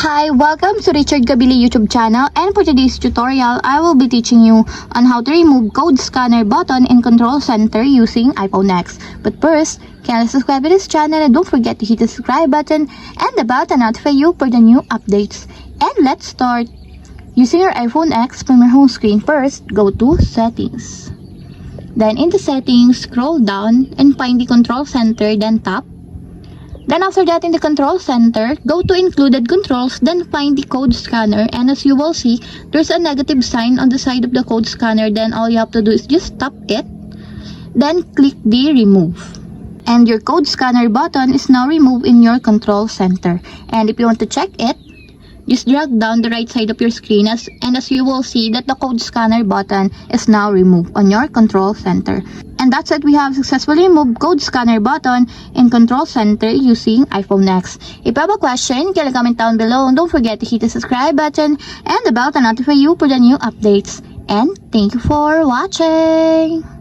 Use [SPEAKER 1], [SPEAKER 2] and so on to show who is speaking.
[SPEAKER 1] Hi, welcome to Richard Gabili YouTube channel, and for today's tutorial, I will be teaching you on how to remove code scanner button in control center using iPhone X. But first, kindly subscribe to this channel and don't forget to hit the subscribe button and the bell to notify you for the new updates. And let's start. Using your iPhone X from your home screen, first, go to Settings. Then in the Settings, scroll down and find the control center, then tap. Then after that, in the control center, go to included controls, then find the code scanner, and as you will see, there's a negative sign on the side of the code scanner. Then all you have to do is just tap it, then click the remove. And your code scanner button is now removed in your control center. And if you want to check it, just drag down the right side of your screen and as you will see that the code scanner button is now removed on your control center. And that's it, we have successfully removed code scanner button in control center using iPhone X. If you have a question, can comment down below and don't forget to hit the subscribe button and the bell to notify you for the new updates. And thank you for watching!